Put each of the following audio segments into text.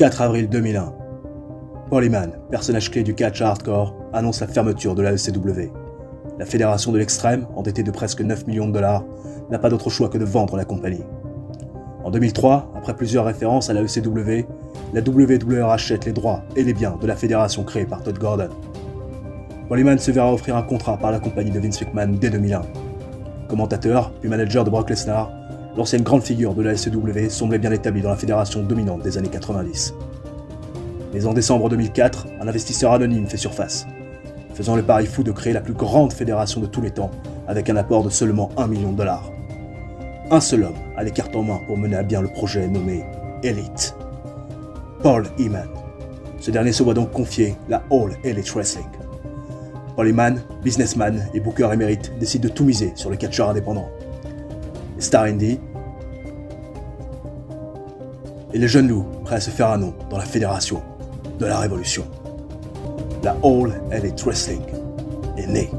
4 avril 2001. Paul Heyman, personnage clé du catch hardcore, annonce la fermeture de la ECW. La fédération de l'extrême, endettée de presque 9 millions de dollars, n'a pas d'autre choix que de vendre la compagnie. En 2003, après plusieurs références à la ECW, la WWE rachète les droits et les biens de la fédération créée par Todd Gordon. Paul Heyman se verra offrir un contrat par la compagnie de Vince McMahon dès 2001. Commentateur, puis manager de Brock Lesnar, l'ancienne grande figure de la ECW semblait bien établi dans la fédération dominante des années 90. Mais en décembre 2004, un investisseur anonyme fait surface, faisant le pari fou de créer la plus grande fédération de tous les temps avec un apport de seulement 1 million de dollars. Un seul homme a les cartes en main pour mener à bien le projet nommé Elite. Paul Heyman. Ce dernier se voit donc confier la All Elite Wrestling. Paul Heyman, businessman et booker émérite, décide de tout miser sur le catcheur indépendant. Les stars indie et les jeunes loups prêts à se faire un nom dans la fédération de la révolution. La All Elite Wrestling est née.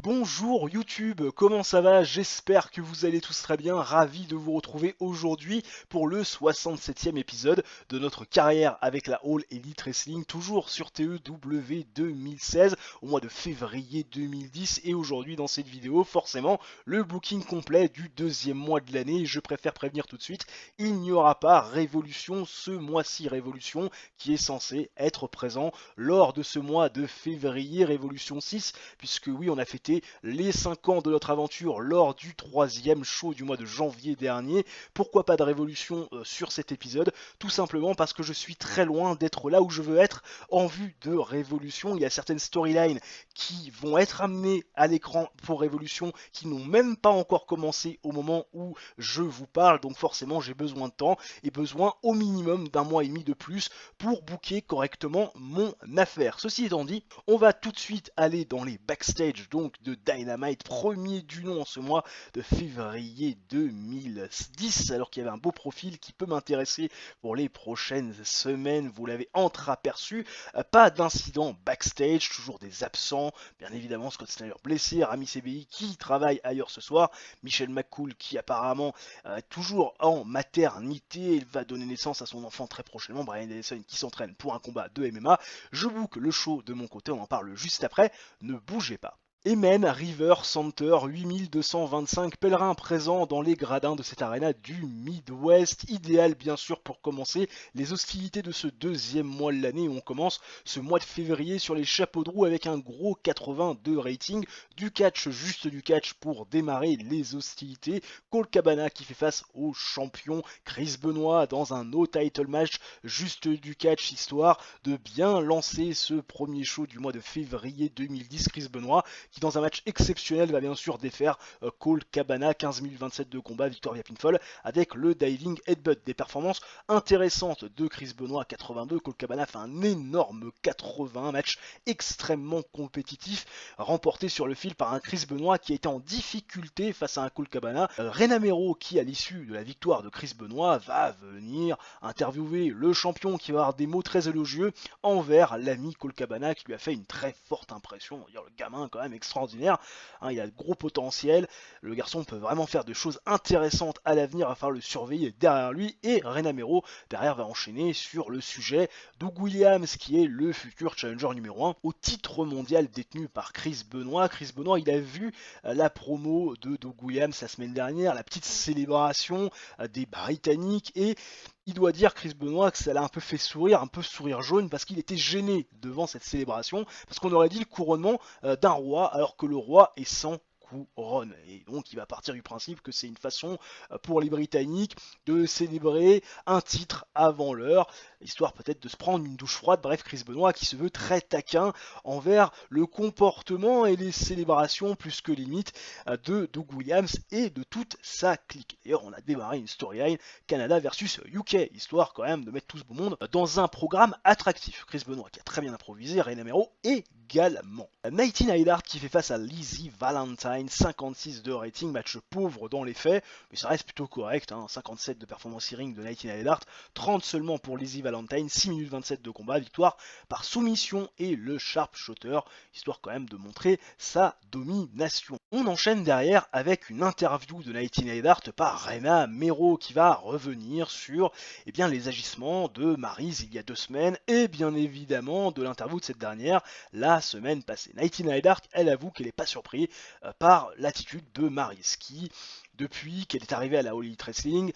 Bonjour YouTube, comment ça va? J'espère que vous allez tous très bien, ravi de vous retrouver aujourd'hui pour le 67e épisode de notre carrière avec la All Elite Wrestling, toujours sur TEW 2016 au mois de février 2010, et aujourd'hui dans cette vidéo, forcément, le booking complet du deuxième mois de l'année. Je préfère prévenir tout de suite, il n'y aura pas Révolution ce mois-ci, Révolution qui est censé être présent lors de ce mois de février, Révolution 6, puisque oui, on a fêté les 5 ans de notre aventure lors du 3e show du mois de janvier dernier. Pourquoi pas de Révolution sur cet épisode? Tout simplement parce que je suis très loin d'être là où je veux être en vue de Révolution. Il y a certaines storylines qui vont être amenées à l'écran pour Révolution qui n'ont même pas encore commencé au moment où je vous parle, donc forcément j'ai besoin de temps et besoin au minimum d'un mois et demi de plus pour booker correctement mon affaire. Ceci étant dit, on va tout de suite aller dans les backstage donc de Dynamite, premier du nom en ce mois de février 2010, alors qu'il y avait un beau profil qui peut m'intéresser pour les prochaines semaines, vous l'avez entreaperçu. Pas d'incident backstage, toujours des absents, bien évidemment Scott Snyder blessé, Rami CBI qui travaille ailleurs ce soir, Michelle McCool qui apparemment est toujours en maternité, il va donner naissance à son enfant très prochainement, Brian Dennison qui s'entraîne pour un combat de MMA. Je book le show de mon côté, on en parle juste après, ne bougez pas. Amen River Center, 8225 pèlerins présents dans les gradins de cette arena du Midwest, idéal bien sûr pour commencer les hostilités de ce deuxième mois de l'année. On commence ce mois de février sur les chapeaux de roue avec un gros 82 rating, du catch, juste du catch pour démarrer les hostilités. Colt Cabana qui fait face au champion Chris Benoit dans un no title match, juste du catch histoire de bien lancer ce premier show du mois de février 2010. Chris Benoit qui dans un match exceptionnel va bien sûr défaire Colt Cabana, 15 027 de combat, victoire via pinfall avec le diving headbutt. Des performances intéressantes de Chris Benoit à 82, Colt Cabana fait un énorme 80, match extrêmement compétitif, remporté sur le fil par un Chris Benoit qui a été en difficulté face à un Colt Cabana. Renamero qui à l'issue de la victoire de Chris Benoit va venir interviewer le champion qui va avoir des mots très élogieux envers l'ami Colt Cabana qui lui a fait une très forte impression. On va dire le gamin quand même extraordinaire, il a de gros potentiel, le garçon peut vraiment faire des choses intéressantes à l'avenir, à faire le surveiller derrière lui, et Renamero derrière va enchaîner sur le sujet Doug Williams qui est le futur challenger numéro 1 au titre mondial détenu par Chris Benoit. Chris Benoit il a vu la promo de Doug Williams la semaine dernière, la petite célébration des Britanniques, et il doit dire Chris Benoit que ça l'a un peu fait sourire, un peu sourire jaune, parce qu'il était gêné devant cette célébration, parce qu'on aurait dit le couronnement d'un roi, alors que le roi est sans couronne. Et donc il va partir du principe que c'est une façon pour les Britanniques de célébrer un titre avant l'heure, histoire peut-être de se prendre une douche froide. Bref, Chris Benoit qui se veut très taquin envers le comportement et les célébrations plus que limite de Doug Williams et de toute sa clique. D'ailleurs, on a démarré une storyline Canada versus UK, histoire quand même de mettre tout ce beau monde dans un programme attractif. Chris Benoit qui a très bien improvisé, Renamero également. Nighty Neidhart qui fait face à Lizzie Valentine 56 de rating, match pauvre dans les faits, mais ça reste plutôt correct, 57 de performance e-ring de Nightingale et Dart, 30 seulement pour Lizzie Valentine, 6 minutes 27 de combat, victoire par soumission et le sharpshooter, histoire quand même de montrer sa domination. On enchaîne derrière avec une interview de Nightingale et Dart par Rena Mero qui va revenir sur les agissements de Maryse il y a 2 semaines et bien évidemment de l'interview de cette dernière la semaine passée. Nightingale Dart, elle avoue qu'elle n'est pas surprise par l'attitude de Maryse qui, depuis qu'elle est arrivée à la All Elite Wrestling,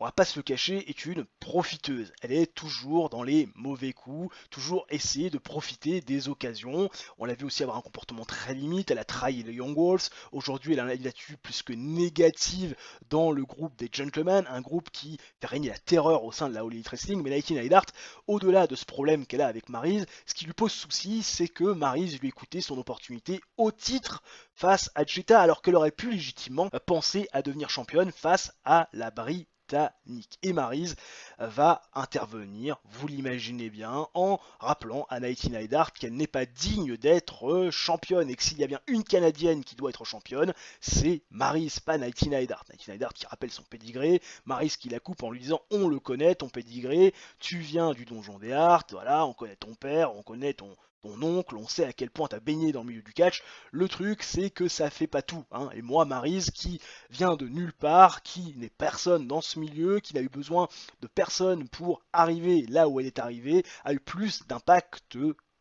on va pas se le cacher, est une profiteuse. Elle est toujours dans les mauvais coups, toujours essayer de profiter des occasions. On l'a vu aussi avoir un comportement très limite, elle a trahi les Young Wolves. Aujourd'hui, elle a une attitude plus que négative dans le groupe des Gentlemen, un groupe qui fait régner la terreur au sein de la All Elite Wrestling. Mais Nightingale Dart, au-delà de ce problème qu'elle a avec Maryse, ce qui lui pose souci, c'est que Maryse lui ait coûté son opportunité au titre face à Jetta, alors qu'elle aurait pu légitimement penser à devenir championne face à la Britannique. Et Maryse va intervenir, vous l'imaginez bien, en rappelant à Nightingale Dart qu'elle n'est pas digne d'être championne et que s'il y a bien une Canadienne qui doit être championne, c'est Maryse, pas Nightingale Dart. Nightingale Dart qui rappelle son pédigré, Maryse qui la coupe en lui disant on le connaît, ton pédigré, tu viens du donjon des Hart, voilà, on connaît ton père, on connaît ton oncle, on sait à quel point t'as baigné dans le milieu du catch. Le truc, c'est que ça fait pas tout. Et moi, Maryse, qui vient de nulle part, qui n'est personne dans ce milieu, qui n'a eu besoin de personne pour arriver là où elle est arrivée, a eu plus d'impact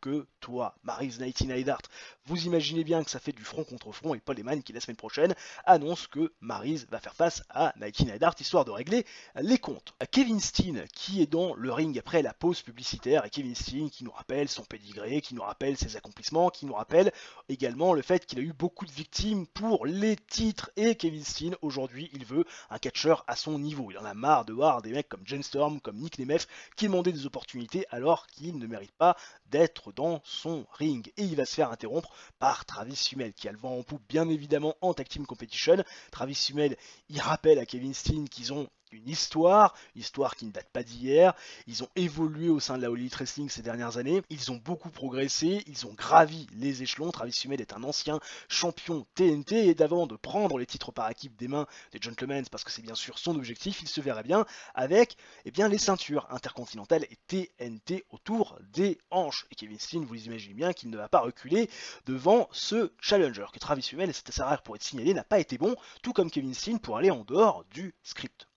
que toi, Maryse Nightingale Dart. Vous imaginez bien que ça fait du front contre front et Paul Heyman qui la semaine prochaine annonce que Maryse va faire face à Nightingale Dart histoire de régler les comptes. Kevin Steen qui est dans le ring après la pause publicitaire et Kevin Steen qui nous rappelle son pédigré, qui nous rappelle ses accomplissements, qui nous rappelle également le fait qu'il a eu beaucoup de victimes pour les titres et Kevin Steen aujourd'hui il veut un catcheur à son niveau. Il en a marre de voir des mecs comme Jen Storm, comme Nick Nemeth qui demandaient des opportunités alors qu'ils ne méritent pas d'être dans son ring et il va se faire interrompre par Travis Summel qui a le vent en poupe bien évidemment en Tag Team Competition. Travis Summel il rappelle à Kevin Steen qu'ils ont une histoire qui ne date pas d'hier, ils ont évolué au sein de la All Elite Wrestling ces dernières années, ils ont beaucoup progressé, ils ont gravi les échelons. Travis Summel est un ancien champion TNT et d'avant de prendre les titres par équipe des mains des Gentlemen, parce que c'est bien sûr son objectif, il se verrait bien avec les ceintures intercontinentales et TNT autour des hanches. Et Kevin Steen, vous imaginez bien qu'il ne va pas reculer devant ce challenger, que Travis Summel, c'est assez rare pour être signalé, n'a pas été bon, tout comme Kevin Steen pour aller en dehors du script.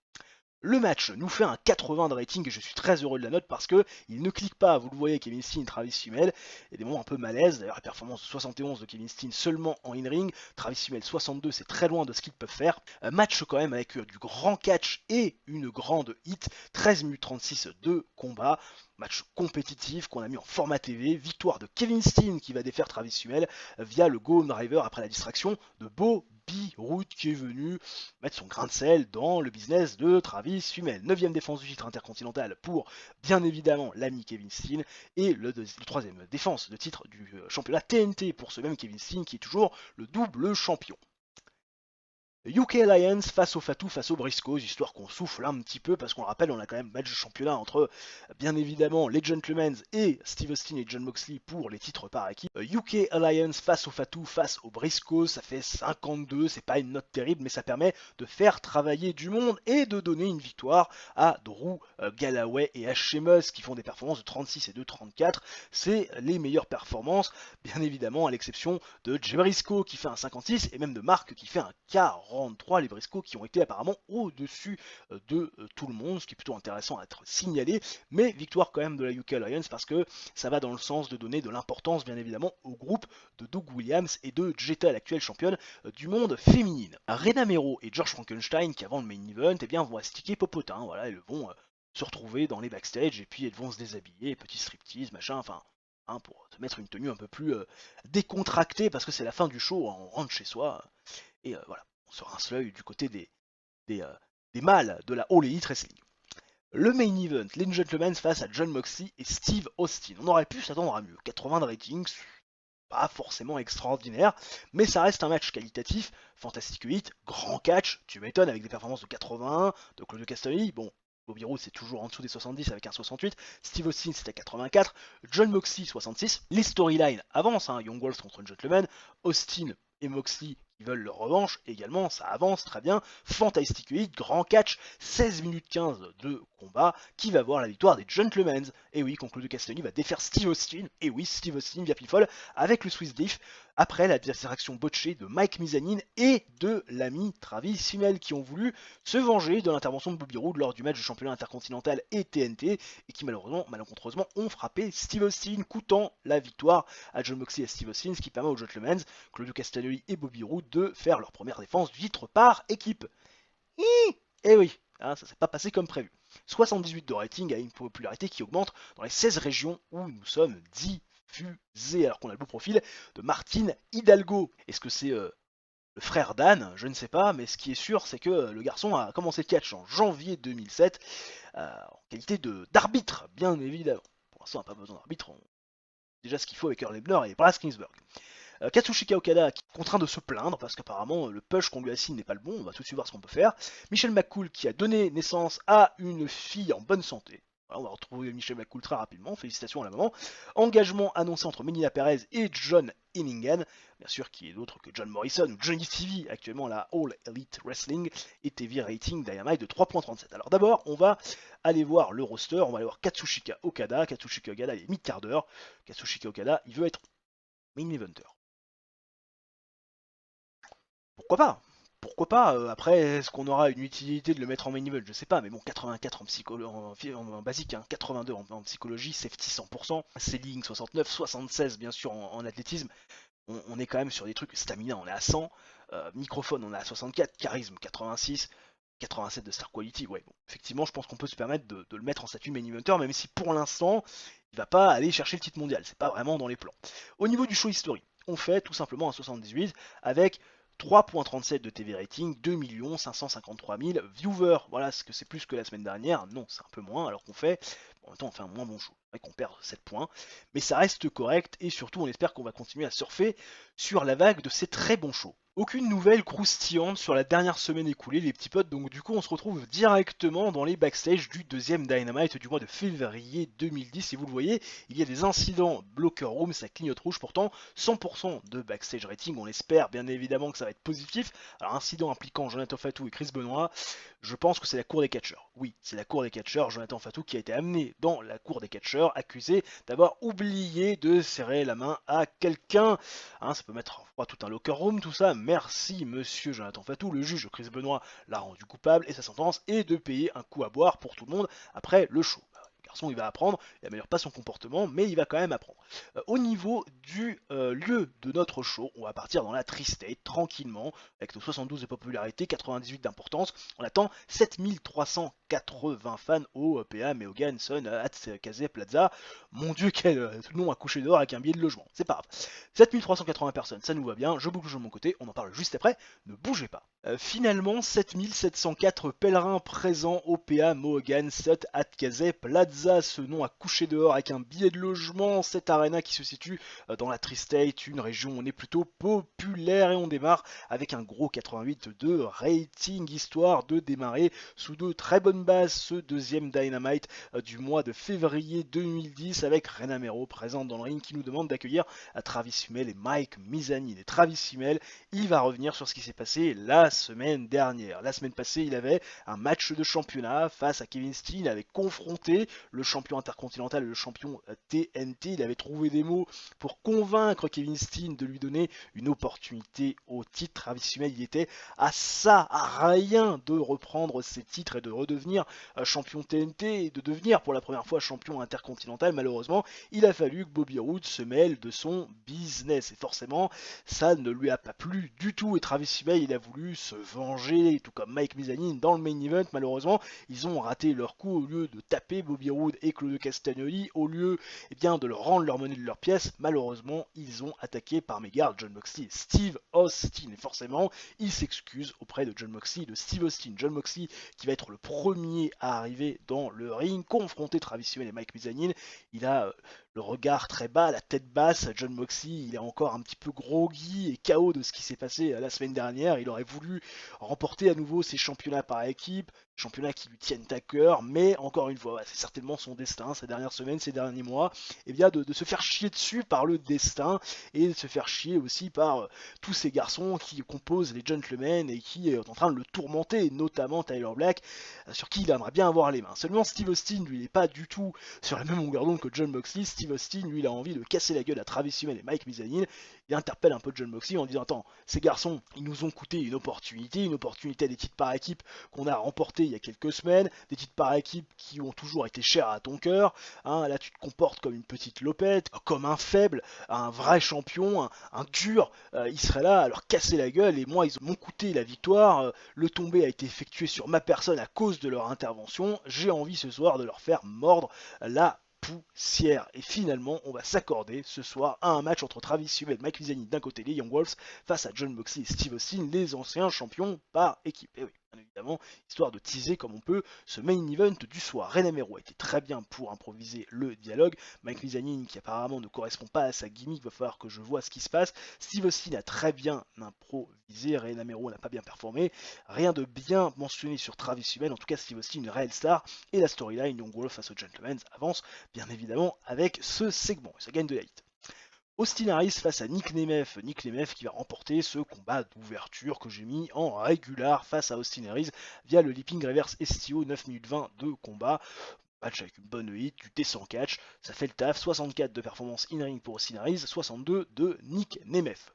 Le match nous fait un 80 de rating et je suis très heureux de la note parce que il ne clique pas, vous le voyez, Kevin Steen, Travis Summel, il y a des moments un peu malaise, d'ailleurs la performance de 71 de Kevin Steen seulement en in-ring, Travis Summel 62, c'est très loin de ce qu'ils peuvent faire. Match quand même avec du grand catch et une grande hit, 13 minutes 36 de combat. Match compétitif qu'on a mis en format TV, victoire de Kevin Steen qui va défaire Travis Summel via le Go Home Driver après la distraction de Bobby Roode qui est venu mettre son grain de sel dans le business de Travis Summel. 9ème défense du titre intercontinental pour bien évidemment l'ami Kevin Steen et le 3ème défense de titre du championnat TNT pour ce même Kevin Steen qui est toujours le double champion. UK Alliance face au Fatou, face aux Briscoes, histoire qu'on souffle un petit peu, parce qu'on le rappelle, on a quand même match de championnat entre, bien évidemment, les Gentlemen et Steve Austin et John Moxley pour les titres par équipe. UK Alliance face au Fatou, face aux Briscoes, ça fait 52, c'est pas une note terrible, mais ça permet de faire travailler du monde et de donner une victoire à Drew Galloway et à Sheamus, qui font des performances de 36 et de 34. C'est les meilleures performances, bien évidemment, à l'exception de Jay Briscoe qui fait un 56 et même de Mark qui fait un 43, les Briscoes qui ont été apparemment au-dessus de tout le monde, ce qui est plutôt intéressant à être signalé, mais victoire quand même de la UK Alliance parce que ça va dans le sens de donner de l'importance bien évidemment au groupe de Doug Williams et de Jetta, l'actuelle championne du monde féminine. Rena Mero et George Frankenstein qui avant le main event vont astiquer popotin, voilà, elles vont se retrouver dans les backstage et puis elles vont se déshabiller, petit striptease, machin, enfin pour se mettre une tenue un peu plus décontractée parce que c'est la fin du show, on rentre chez soi et voilà. Se rince l'œil du côté des mâles de la All Elite Wrestling. Le main event, les Gentlemen face à John Moxley et Steve Austin. On aurait pu s'attendre à mieux. 80 de rating, pas forcément extraordinaire, mais ça reste un match qualitatif, fantastique hit, grand catch, tu m'étonnes, avec des performances de 81, de Claudio Castagnoli, bon, Bobby Roode c'est toujours en dessous des 70 avec un 68, Steve Austin c'était 84, John Moxley 66, les storylines avancent, Young Wolves contre Gentlemen, Austin et Moxley Ils veulent leur revanche également, ça avance très bien. Fantastic 8, grand catch, 16 minutes 15 de combat, qui va voir la victoire des Gentlemen. Et oui, quand Claudio Castagnoli va défaire Steve Austin, et oui, Steve Austin via pinfall avec le Swiss Diff, après la distraction botchée de Mike Mizanin et de l'ami Travis Fimmel, qui ont voulu se venger de l'intervention de Bobby Roode lors du match du championnat intercontinental et TNT, et qui malencontreusement ont frappé Steve Austin, coûtant la victoire à Jon Moxley et Steve Austin, ce qui permet aux Gentlemen, Claudio Castagnoli et Bobby Roode, de faire leur première défense du titre par équipe. Et oui, hein, ça s'est pas passé comme prévu. 78 de rating a une popularité qui augmente dans les 16 régions où nous sommes diffusés, alors qu'on a le beau profil de Martin Hidalgo. Est-ce que c'est le frère d'Anne? Je ne sais pas, mais ce qui est sûr, c'est que le garçon a commencé le catch en janvier 2007 en qualité d'arbitre, bien évidemment. Pour l'instant, on n'a pas besoin d'arbitre, on déjà ce qu'il faut avec Earl Hebner et Brad Kingsburg. Katsushika Okada qui est contraint de se plaindre parce qu'apparemment le push qu'on lui assigne n'est pas le bon, on va tout de suite voir ce qu'on peut faire. Michel McCool qui a donné naissance à une fille en bonne santé. Voilà, on va retrouver Michel McCool très rapidement, félicitations à la maman. Engagement annoncé entre Melina Perez et John Hennigan, bien sûr qui est d'autre que John Morrison ou Johnny TV, actuellement la All Elite Wrestling, et TV rating Dynamite de 3.37. Alors d'abord, on va aller voir le roster, on va aller voir Katsushika Okada. Katsushika Okada, il est mid-quart d'heure. Katsushika Okada, il veut être main eventer. Pourquoi pas? Pourquoi pas? Après, est-ce qu'on aura une utilité de le mettre en main event? Je sais pas, mais bon, 84 en basique, hein, 82 en psychologie, safety 100%, ceiling 69, 76 bien sûr en athlétisme. On est quand même sur des trucs, stamina on est à 100, microphone on est à 64, charisme 86, 87 de star quality. Ouais, bon, effectivement, je pense qu'on peut se permettre de le mettre en statut main eventer, même si pour l'instant, il va pas aller chercher le titre mondial, c'est pas vraiment dans les plans. Au niveau du show history, on fait tout simplement un 78 avec 3.37 de TV rating, 2 553 000 viewers. Voilà, ce que c'est plus que la semaine dernière. Non, c'est un peu moins, alors qu'on fait, en même temps, on fait un moins bon show. C'est vrai qu'on perd 7 points, mais ça reste correct, et surtout, on espère qu'on va continuer à surfer sur la vague de ces très bons shows. Aucune nouvelle croustillante sur la dernière semaine écoulée, les petits potes, donc du coup on se retrouve directement dans les backstage du deuxième Dynamite du mois de février 2010, et vous le voyez, il y a des incidents blocker room, ça clignote rouge, pourtant 100% de backstage rating, on espère bien évidemment que ça va être positif. Alors incident impliquant Jonathan Fatou et Chris Benoit, je pense que c'est la cour des catcheurs. Oui, c'est la cour des catcheurs, Jonathan Fatou qui a été amené dans la cour des catcheurs, accusé d'avoir oublié de serrer la main à quelqu'un. Hein, ça peut mettre en froid tout un locker room, tout ça. Merci monsieur Jonathan Fatou, le juge Chris Benoit l'a rendu coupable et sa sentence est de payer un coup à boire pour tout le monde après le show. Le garçon il va apprendre, il améliore pas son comportement, mais il va quand même apprendre. Au niveau du lieu de notre show, on va partir dans la Tri-State tranquillement, avec nos 72 de popularité, 98 d'importance. On attend 7380 fans au PA, Meogan, Son, Kazé, Plaza. Mon dieu, quel nom à coucher dehors avec un billet de logement. C'est pas grave. 7380 personnes, ça nous va bien. Je bouge de mon côté, on en parle juste après. Ne bougez pas. Finalement, 7704 pèlerins présents au PA Mohogan Sut Atkazé Plaza, ce nom à coucher dehors avec un billet de logement, cette arena qui se situe dans la Tri-State, une région où on est plutôt populaire, et on démarre avec un gros 88 de rating, histoire de démarrer sous de très bonnes bases ce deuxième Dynamite du mois de février 2010 avec Rena Mero présente dans le ring qui nous demande d'accueillir Travis Fimmel et Mike Mizanin. Et Travis Fimmel, il va revenir sur ce qui s'est passé la semaine dernière. La semaine passée, il avait un match de championnat face à Kevin Steen. Il avait confronté le champion intercontinental et le champion TNT. Il avait trouvé des mots pour convaincre Kevin Steen de lui donner une opportunité au titre. Travis Fimmel, il était à ça, à rien de reprendre ses titres et de redevenir champion TNT et de devenir pour la première fois champion intercontinental. Malheureusement, il a fallu que Bobby Roode se mêle de son business, et forcément, ça ne lui a pas plu du tout, et Travis Fimmel, il a voulu se venger, tout comme Mike Mizanin dans le main event. Malheureusement, ils ont raté leur coup. Au lieu de taper Bobby Roode et Claudio Castagnoli, au lieu bien, de leur rendre leur monnaie de leur pièce, malheureusement, ils ont attaqué par mégarde Jon Moxley et Steve Austin. Et forcément, ils s'excusent auprès de Jon Moxley et de Steve Austin. Jon Moxley qui va être le premier à arriver dans le ring, confronter Travis Fimmel et Mike Mizanin. Il a le regard très bas, la tête basse. Jon Moxley, il est encore un petit peu groggy et KO de ce qui s'est passé la semaine dernière. Il aurait voulu remporter à nouveau ses championnats par équipe, championnats qui lui tiennent à cœur, mais encore une fois, c'est certainement son destin, ces dernières semaines, ces derniers mois, et bien de se faire chier dessus par le destin et de se faire chier aussi par tous ces garçons qui composent les gentlemen et qui est en train de le tourmenter, notamment Tyler Black, sur qui il aimerait bien avoir les mains. Seulement Steve Austin, lui, n'est pas du tout sur la même longueur d'onde que Jon Moxley. Steve Austin, lui, il a envie de casser la gueule à Travis Human et Mike Mizanin. Il interpelle un peu Jon Moxley en disant attends, ces garçons, ils nous ont coûté une opportunité des titres par équipe qu'on a remporté il y a quelques semaines, des titres par équipe qui ont toujours été chers à ton cœur. Hein, là, tu te comportes comme une petite lopette, comme un faible, un vrai champion, un dur. Il serait là à leur casser la gueule et moi, ils m'ont coûté la victoire. Le tombé a été effectué sur ma personne à cause de leur intervention. J'ai envie ce soir de leur faire mordre la poussière. Et finalement, on va s'accorder ce soir à un match entre Travis Human et Mike Mizanin d'un côté, les Young Wolves, face à Jon Moxley et Steve Austin, les anciens champions par équipe. Et oui, bien évidemment, histoire de teaser comme on peut ce main event du soir. Ren Amero a été très bien pour improviser le dialogue. Mike Mizanin, qui apparemment ne correspond pas à sa gimmick, va falloir que je vois ce qui se passe. Steve Austin a très bien improvisé. Ren Amero n'a pas bien performé. Rien de bien mentionné sur Travis Human. En tout cas, Steve Austin, une réelle star. Et la storyline Young Wolf face aux Gentlemen avance bien évidemment avec ce segment. Ça gagne de la hit. Austin Harris face à Nick Nemeth. Nick Nemeth qui va remporter ce combat d'ouverture que j'ai mis en régular face à Austin Harris via le Leaping Reverse STO 9 minutes 20 de combat. Match avec une bonne hit, du descent catch, ça fait le taf. 64 de performance in-ring pour Austin Harris, 62 de Nick Nemeth.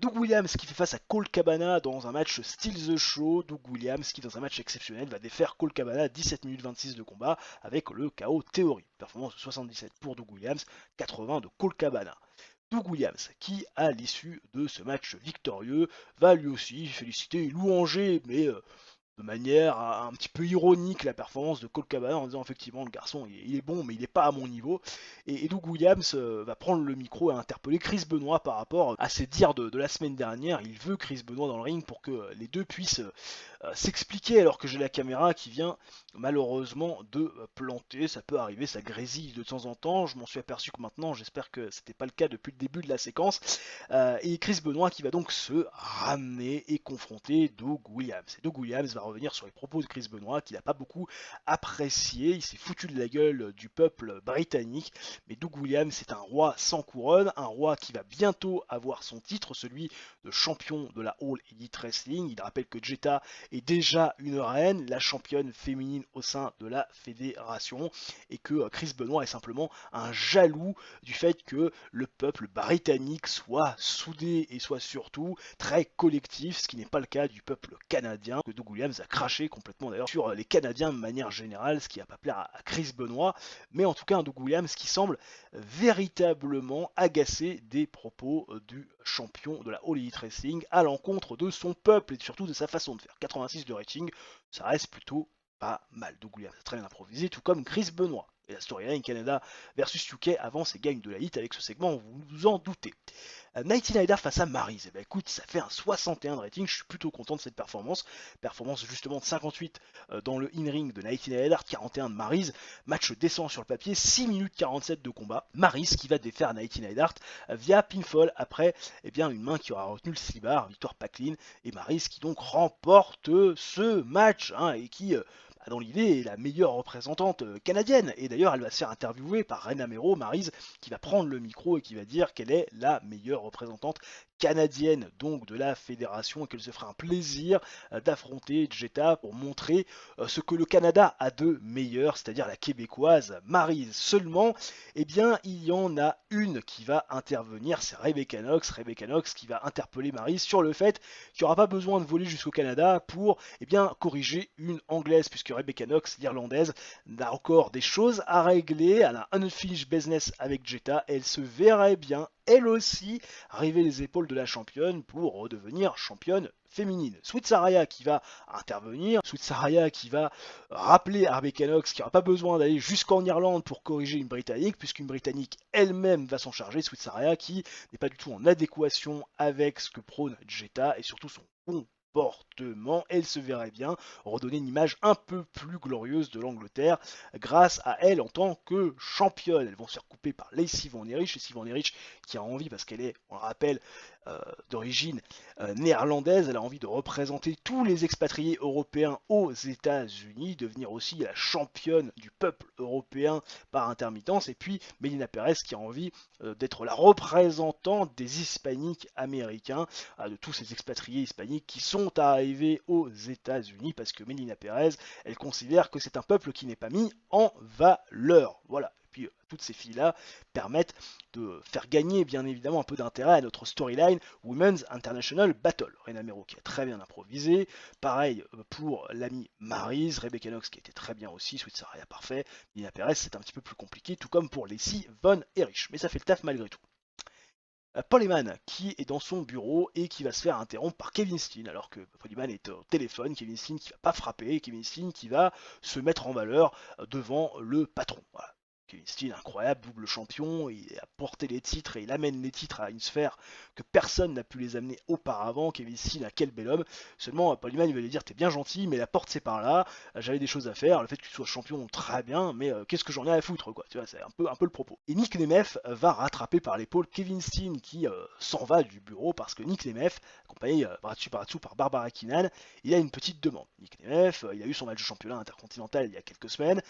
Doug Williams qui fait face à Colt Cabana dans un match Steal the Show. Doug Williams qui dans un match exceptionnel va défaire Colt Cabana 17 minutes 26 de combat avec le KO Theory. Performance de 77 pour Doug Williams, 80 de Colt Cabana. Doug Williams qui à l'issue de ce match victorieux va lui aussi féliciter et louanger mais de manière un petit peu ironique la performance de Colt Cabana en disant effectivement le garçon il est bon mais il n'est pas à mon niveau et Doug Williams va prendre le micro et interpeller Chris Benoit par rapport à ses dires de la semaine dernière. Il veut Chris Benoit dans le ring pour que les deux puissent s'expliquer alors que j'ai la caméra qui vient malheureusement de planter. Ça peut arriver, ça grésille de temps en temps, je m'en suis aperçu que maintenant, j'espère que c'était pas le cas depuis le début de la séquence. Et Chris Benoit qui va donc se ramener et confronter Doug Williams. Et Doug Williams va revenir sur les propos de Chris Benoit qu'il n'a pas beaucoup apprécié. Il s'est foutu de la gueule du peuple britannique, mais Doug Williams c'est un roi sans couronne, un roi qui va bientôt avoir son titre, celui de champion de la All Elite Wrestling. Il rappelle que Jetta est déjà une reine, la championne féminine au sein de la fédération, et que Chris Benoit est simplement un jaloux du fait que le peuple britannique soit soudé et soit surtout très collectif, ce qui n'est pas le cas du peuple canadien, que Doug Williams a craché complètement d'ailleurs sur les Canadiens de manière générale, ce qui a pas plaire à Chris Benoit, mais en tout cas un Doug Williams qui semble véritablement agacé des propos du champion de la All Elite Wrestling à l'encontre de son peuple et surtout de sa façon de faire. 86 de rating, ça reste plutôt pas mal. Doug Williams a très bien improvisé, tout comme Chris Benoit. Et la storyline Canada versus UK avance et gagne de la hit avec ce segment, vous vous en doutez. Nighty Nider face à Maryse, et ben écoute, ça fait un 61 de rating, je suis plutôt content de cette performance. Performance justement de 58 dans le in-ring de Nighty Nider, 41 de Maryse. Match descend sur le papier, 6 minutes 47 de combat. Maryse qui va défaire Nighty Nider via pinfall après une main qui aura retenu le slibard, victoire pas clean. Et Maryse qui donc remporte ce match et qui dans l'idée est la meilleure représentante canadienne. Et d'ailleurs, elle va se faire interviewer par Ren Amero, Maryse, qui va prendre le micro et qui va dire qu'elle est la meilleure représentante canadienne donc de la fédération et qu'elle se fera un plaisir d'affronter Jetta pour montrer ce que le Canada a de meilleur, c'est-à-dire la québécoise Maryse. Seulement, il y en a une qui va intervenir, c'est Rebecca Knox qui va interpeller Maryse sur le fait qu'il n'y aura pas besoin de voler jusqu'au Canada pour corriger une anglaise, puisque Rebecca Knox, l'irlandaise, a encore des choses à régler, elle a un unfinished business avec Jetta, et elle se verrait bien elle aussi arriver les épaules de la championne pour redevenir championne féminine. Sweet Saraya qui va intervenir, Sweet Saraya qui va rappeler à Rebecca Knox qu'il n'y aura pas besoin d'aller jusqu'en Irlande pour corriger une Britannique, puisqu'une Britannique elle-même va s'en charger. Sweet Saraya qui n'est pas du tout en adéquation avec ce que prône Jetta et surtout son comportement, elle se verrait bien redonner une image un peu plus glorieuse de l'Angleterre grâce à elle en tant que championne. Elles vont se faire couper par Lacey Van Erich, Lacey Van Erich qui a envie, parce qu'elle est, on le rappelle, d'origine néerlandaise, elle a envie de représenter tous les expatriés européens aux États-Unis, devenir aussi la championne du peuple européen par intermittence, et puis Melina Perez qui a envie d'être la représentante des hispaniques américains, de tous ces expatriés hispaniques qui sont arrivés aux États-Unis, parce que Melina Perez, elle considère que c'est un peuple qui n'est pas mis en valeur. Voilà. Et puis toutes ces filles-là permettent de faire gagner bien évidemment un peu d'intérêt à notre storyline Women's International Battle. Rena Mero qui a très bien improvisé, pareil pour l'ami Maryse, Rebecca Knox qui a été très bien aussi, Sweet Saraya parfait, Melina Perez c'est un petit peu plus compliqué, tout comme pour Lacey Von Erich, mais ça fait le taf malgré tout. Paul Heyman qui est dans son bureau et qui va se faire interrompre par Kevin Steen alors que Paul Heyman est au téléphone, Kevin Steen qui va pas frapper, et Kevin Steen qui va se mettre en valeur devant le patron. Voilà. Kevin Steen, incroyable, double champion, il a porté les titres et il amène les titres à une sphère que personne n'a pu les amener auparavant. Kevin Steen, quel bel homme. Seulement, Paul Heyman, il va lui dire, t'es bien gentil, mais la porte c'est par là, j'avais des choses à faire, le fait que tu sois champion, très bien, mais qu'est-ce que j'en ai à foutre, quoi. Tu vois, c'est un peu le propos. Et Nick Nemeth va rattraper par l'épaule Kevin Steen qui s'en va du bureau parce que Nick Nemeth, accompagné bras dessus par dessous par Barbara Keenan, il a une petite demande. Nick Nemeth, il a eu son match de championnat intercontinental il y a quelques semaines,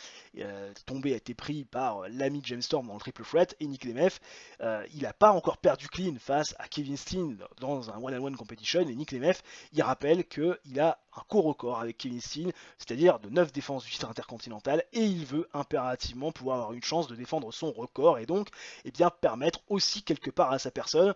tombé a été pris par l'ami James Storm dans le triple threat, et Nick Nemeth, il n'a pas encore perdu clean face à Kevin Steen dans un one-on-one competition, et Nick Nemeth, il rappelle qu'il a un co-record avec Kevin Steen, c'est-à-dire de 9 défenses du titre intercontinental, et il veut impérativement pouvoir avoir une chance de défendre son record, et donc permettre aussi quelque part à sa personne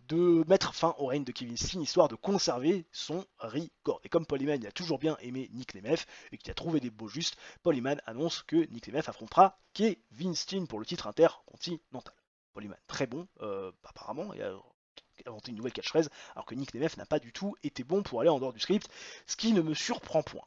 de mettre fin au règne de Kevin Steen, histoire de conserver son record. Et comme Paul Heyman, il a toujours bien aimé Nick Nemeth et qu'il a trouvé des beaux justes, Paul Heyman annonce que Nick Nemeth affrontera Kevin Steen pour le titre intercontinental. Paul Heyman, très bon, apparemment, il a inventé une nouvelle catchphrase, alors que Nick Nemeth n'a pas du tout été bon pour aller en dehors du script, ce qui ne me surprend point.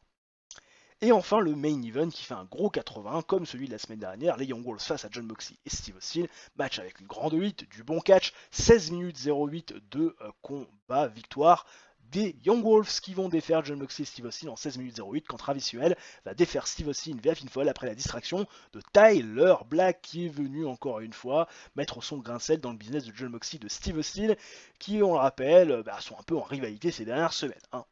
Et enfin, le main event qui fait un gros 80, comme celui de la semaine dernière, les Young Wolves face à John Moxley et Steve Austin. Match avec une grande 8, du bon catch, 16 minutes 08 de combat, victoire des Young Wolves qui vont défaire John Moxley et Steve Austin en 16 minutes 08 quand Travis Huel va défaire Steve Austin via pinfall après la distraction de Tyler Black qui est venu encore une fois mettre son grain de sel dans le business de John Moxley et de Steve Austin qui, on le rappelle, sont un peu en rivalité ces dernières semaines. Hein.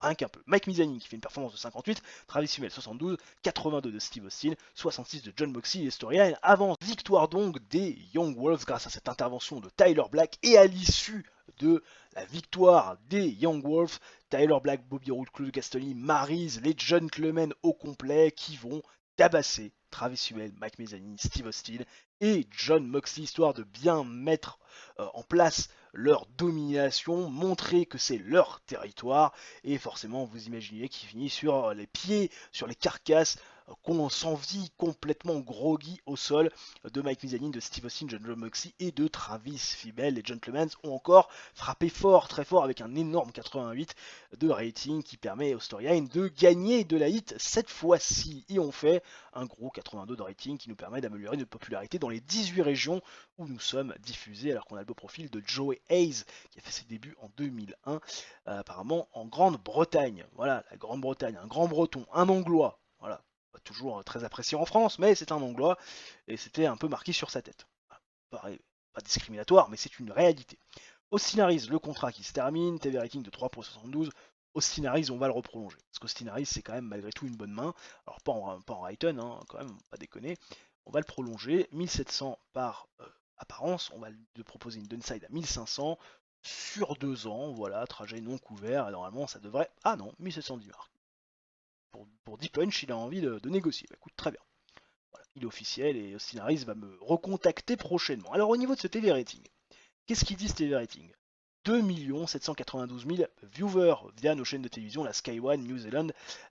Rien qu'un peu. Mike Mizanin qui fait une performance de 58, Travis Hummel 72, 82 de Steve Austin, 66 de John Moxley et Storyline avance. Victoire donc des Young Wolves grâce à cette intervention de Tyler Black et à l'issue de la victoire des Young Wolves, Tyler Black, Bobby Roode, Claude Castagnoli, Maryse, les gentlemen au complet qui vont tabasser Travis Hummel, Mike Mizanin, Steve Austin et John Moxley, histoire de bien mettre en place leur domination, montrer que c'est leur territoire, et forcément vous imaginez qu'il finit sur les pieds, sur les carcasses, qu'on s'envie complètement groggy au sol de Mike Mizanin, de Steve Austin, John Moxley et de Travis Hummel. Les Gentlemen ont encore frappé fort, très fort, avec un énorme 88 de rating qui permet au Storyline de gagner de la hit cette fois-ci. Et on fait un gros 82 de rating qui nous permet d'améliorer notre popularité dans les 18 régions où nous sommes diffusés, alors qu'on a le beau profil de Joey Hayes qui a fait ses débuts en 2001, apparemment en Grande-Bretagne. Voilà, la Grande-Bretagne, un grand breton, un anglois, voilà, pas toujours très apprécié en France, mais c'est un anglois, et c'était un peu marqué sur sa tête. Voilà, pas discriminatoire, mais c'est une réalité. Austin Harris, le contrat qui se termine, TV rating de 3,72. Austin Harris, on va le reprolonger. Parce qu'Austin Harris, c'est quand même malgré tout une bonne main. Alors pas en Rayton, hein, quand même, pas déconner. On va le prolonger. 1700 par apparence. On va lui proposer une downside à 1500 sur 2 ans. Voilà, trajet non couvert. Et normalement, ça devrait... Ah non, 1710 marques. Pour 10 punch, il a envie de négocier. Bah, écoute, très bien. Voilà, il est officiel et Austin Harris va me recontacter prochainement. Alors au niveau de ce TV rating, qu'est-ce qu'il dit ce TV rating? 2 792 000 viewers via nos chaînes de télévision, la Sky One, New Zealand,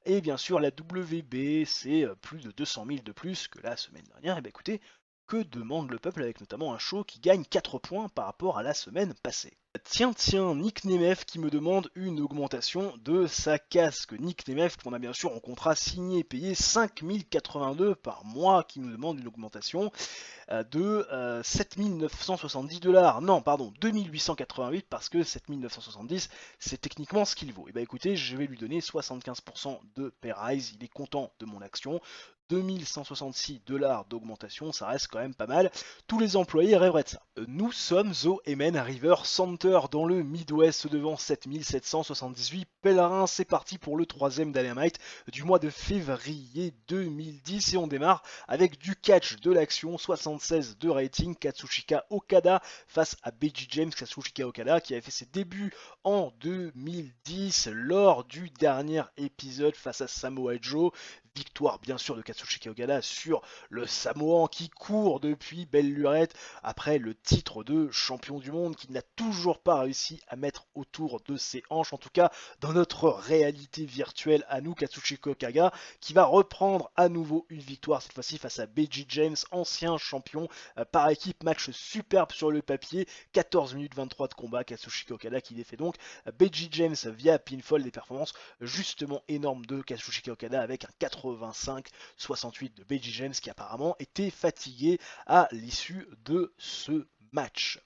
et bien sûr la WB, c'est plus de 200 000 de plus que la semaine dernière. Et bien écoutez, que demande le peuple, avec notamment un show qui gagne 4 points par rapport à la semaine passée. Tiens, Nick Nemeth qui me demande une augmentation de sa casque. Nick Nemeth, qu'on a bien sûr en contrat signé, payé 5082 par mois, qui nous demande une augmentation de 7970 $. Non, pardon, 2888, parce que 7970, c'est techniquement ce qu'il vaut. Et bah écoutez, je vais lui donner 75% de pay rise, il est content de mon action. 2166 $ d'augmentation, ça reste quand même pas mal. Tous les employés rêveraient de ça. Nous sommes au MN River Center dans le Midwest devant 7778 pèlerins. C'est parti pour le troisième Dynamite du mois de février 2010 et on démarre avec du catch, de l'action, 76 de rating. Katsushika Okada face à Beiji James. Katsushika Okada qui avait fait ses débuts en 2010 lors du dernier épisode face à Samoa Joe. Victoire bien sûr de Katsushika Okada sur le Samoan qui court depuis belle lurette après le titre de champion du monde qu'il n'a toujours pas réussi à mettre autour de ses hanches, en tout cas dans notre réalité virtuelle à nous. Katsushika Okada qui va reprendre à nouveau une victoire, cette fois-ci face à Beiji James, ancien champion par équipe. Match superbe sur le papier, 14 minutes 23 de combat. Katsushika Okada qui défait donc Beiji James via pinfall, des performances justement énormes de Katsushika Okada avec un 85-68 de Beiji James qui apparemment était fatigué à l'issue de ce match.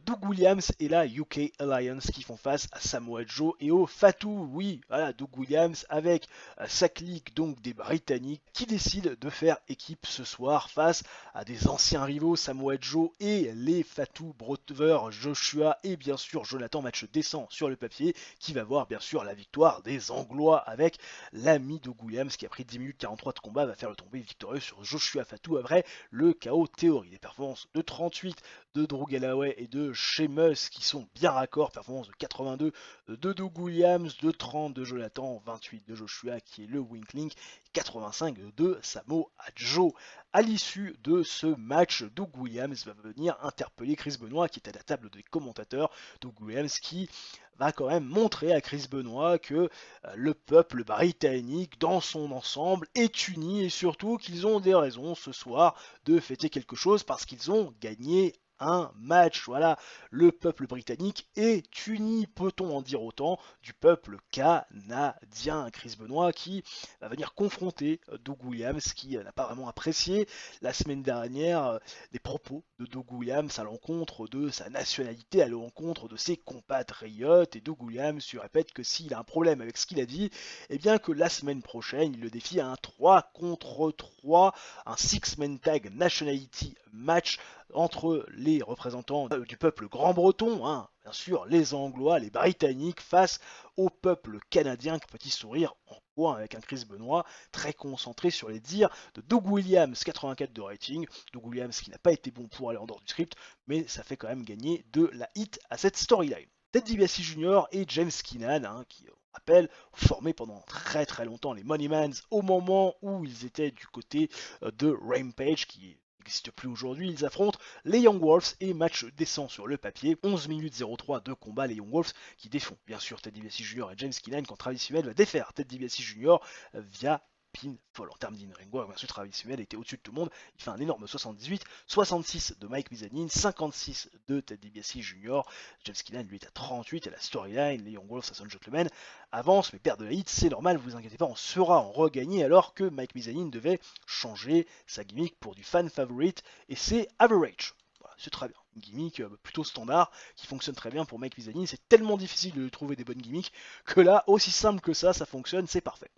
Doug Williams et la UK Alliance qui font face à Samoa Joe et au Fatou. Oui, voilà, Doug Williams avec sa clique donc des Britanniques qui décident de faire équipe ce soir face à des anciens rivaux, Samoa Joe et les Fatou Brothers, Joshua et bien sûr Jonathan. Match décent sur le papier qui va voir bien sûr la victoire des Anglois avec l'ami Doug Williams qui a pris 10 minutes 43 de combat, va faire le tombé victorieux sur Joshua Fatou après le KO théorie. Les performances de 38 de Drew Galloway et de Sheamus qui sont bien raccords, performance de 82 de Doug Williams, de 30 de Jonathan, 28 de Joshua qui est le Winklink, 85 de Samoa Joe. À l'issue de ce match, Doug Williams va venir interpeller Chris Benoit qui est à la table des commentateurs. Doug Williams qui va quand même montrer à Chris Benoit que le peuple britannique dans son ensemble est uni et surtout qu'ils ont des raisons ce soir de fêter quelque chose parce qu'ils ont gagné un match. Voilà, le peuple britannique est uni, peut-on en dire autant, du peuple canadien. Chris Benoit qui va venir confronter Doug Williams qui n'a pas vraiment apprécié la semaine dernière des propos de Doug Williams à l'encontre de sa nationalité, à l'encontre de ses compatriotes, et Doug Williams lui répète que s'il a un problème avec ce qu'il a dit, et bien que la semaine prochaine il le défie à un 3 contre 3, un 6-man tag nationality match entre les représentants du peuple grand-breton, hein, bien sûr les Anglois, les Britanniques, face au peuple canadien. Petit sourire en coin avec un Chris Benoit très concentré sur les dires de Doug Williams, 84 de rating. Doug Williams qui n'a pas été bon pour aller en dehors du script, mais ça fait quand même gagner de la hit à cette storyline. Ted DiBiase Jr. et James Keenan, hein, qui rappelle, formés pendant très longtemps les Moneymans au moment où ils étaient du côté de Rampage, qui n'existe plus aujourd'hui. Ils affrontent les Young Wolves et match décent sur le papier. 11 minutes 03 de combat, les Young Wolves qui défont bien sûr Ted DiBiase Jr. et James Keenan quand Travis Hummel va défaire Ted DiBiase Jr. via pinfall. En termes d'in-ring work, bien sûr Travis Hummel était au-dessus de tout le monde, il fait un énorme 78, 66 de Mike Mizanin, 56 de Ted DiBiase Jr. James Keenan lui est à 38 et la storyline, les Young Wolves, ça sonne gentleman, avance mais perd de la hit, c'est normal, vous inquiétez pas, on sera en regagné alors que Mike Mizanin devait changer sa gimmick pour du fan favorite et c'est Average. Voilà, c'est très bien. Une gimmick plutôt standard qui fonctionne très bien pour Mike Mizanin. C'est tellement difficile de trouver des bonnes gimmicks que là, aussi simple que ça fonctionne, c'est parfait.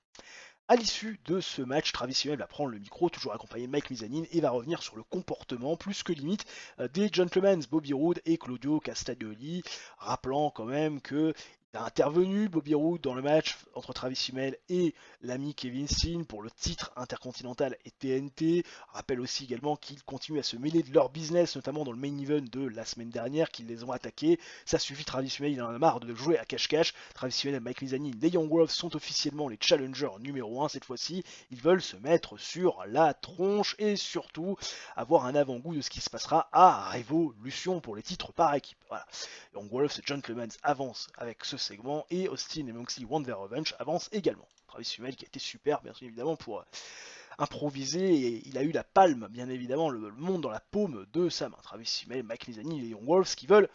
À l'issue de ce match, Travis Hummel va prendre le micro, toujours accompagné de Mike Mizanin, et va revenir sur le comportement plus que limite des gentlemen Bobby Roode et Claudio Castagnoli, rappelant quand même que il a intervenu Bobby Roode dans le match entre Travis Hummel et l'ami Kevin Steen pour le titre intercontinental et TNT. Rappelle aussi également qu'ils continuent à se mêler de leur business, notamment dans le main event de la semaine dernière, qu'ils les ont attaqués. Ça suffit, Travis Hummel, il en a marre de jouer à cache-cache. Travis Hummel et Mike Mizanin, les Young Wolves, sont officiellement les challengers numéro 1 cette fois-ci. Ils veulent se mettre sur la tronche et surtout avoir un avant-goût de ce qui se passera à Révolution pour les titres par équipe. Voilà. Young Wolves et Gentlemen avancent avec ce segment et Austin et Moxley Want Their Revenge avancent également. Travis Hummel qui a été super bien sûr évidemment pour improvisé et il a eu la palme, bien évidemment, le monde dans la paume de sa main. Travis Simel, Mike Nizani et les Young Wolves qui veulent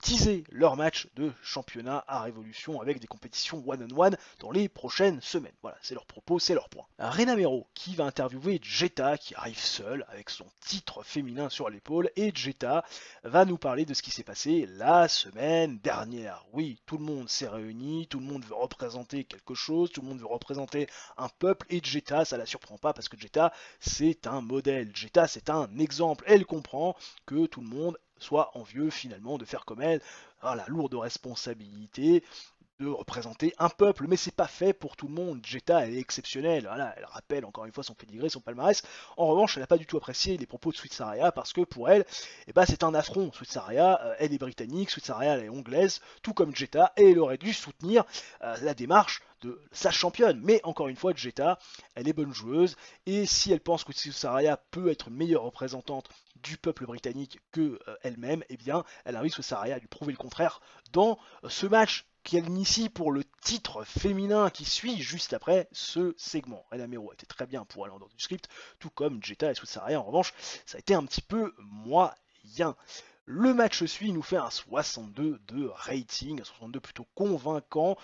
teaser leur match de championnat à Révolution avec des compétitions one-on-one dans les prochaines semaines. Voilà, c'est leur propos, c'est leur point. Rena Mero qui va interviewer Jetta qui arrive seul avec son titre féminin sur l'épaule et Jetta va nous parler de ce qui s'est passé la semaine dernière. Oui, tout le monde s'est réuni, tout le monde veut représenter quelque chose, tout le monde veut représenter un peuple et Jetta, ça la surprend pas parce que Jetta c'est un modèle, Jetta c'est un exemple, elle comprend que tout le monde soit envieux finalement de faire comme elle, la lourde responsabilité de représenter un peuple, mais c'est pas fait pour tout le monde. Jetta elle est exceptionnelle, voilà, elle rappelle encore une fois son pédigré, son palmarès. En revanche, elle n'a pas du tout apprécié les propos de Sweet Saraya parce que pour elle, c'est un affront. Sweet Saraya, elle est britannique, Sweet Saraya elle est anglaise, tout comme Jetta, et elle aurait dû soutenir la démarche de sa championne. Mais encore une fois, Jetta, elle est bonne joueuse, et si elle pense que Sweet Saraya peut être une meilleure représentante du peuple britannique que elle-même, eh bien, elle invite Sweet Saraya à lui prouver le contraire dans ce match qu'elle initie pour le titre féminin qui suit juste après ce segment. Rena Mero était très bien pour aller en dehors du script, tout comme Jetta et Sweet Saraya. En revanche, ça a été un petit peu moyen. Le match suit, il nous fait un 62 de rating, un 62 plutôt convaincant,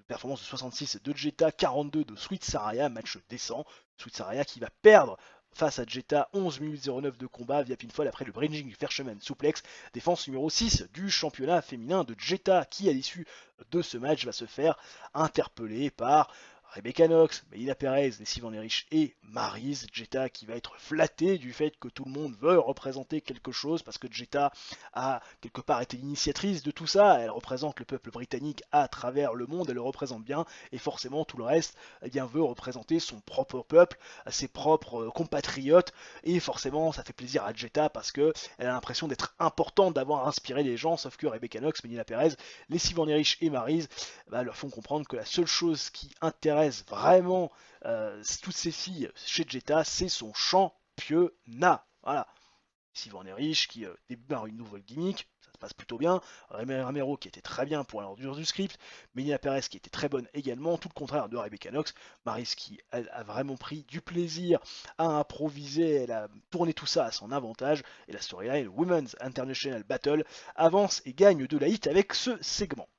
performance de 66 de Jetta, 42 de Sweet Saraya, match décent. Sweet Saraya qui va perdre face à Jetta, 11 minutes 09 de combat via pinfall après le bridging Verschomen Suplex, défense numéro 6 du championnat féminin de Jetta qui à l'issue de ce match va se faire interpeller par Rebecca Knox, Melina Perez, Leslie Van Erich et Maryse. Jetta qui va être flattée du fait que tout le monde veut représenter quelque chose parce que Jetta a quelque part été l'initiatrice de tout ça. Elle représente le peuple britannique à travers le monde, elle le représente bien et forcément tout le reste veut représenter son propre peuple, ses propres compatriotes et forcément ça fait plaisir à Jetta parce que elle a l'impression d'être importante, d'avoir inspiré les gens, sauf que Rebecca Knox, Melina Perez, Leslie Van Erich et Maryse leur font comprendre que la seule chose qui intéresse vraiment toutes ces filles chez Jetta, c'est son championnat. Voilà. Leslie Van Erich qui démarre une nouvelle gimmick, ça se passe plutôt bien. Ramiro qui était très bien pour l'ordure du script. Melina Perez qui était très bonne également, tout le contraire de Rebecca Knox. Maryse qui elle, a vraiment pris du plaisir à improviser, elle a tourné tout ça à son avantage. Et la storyline Women's International Battle avance et gagne de la hit avec ce segment.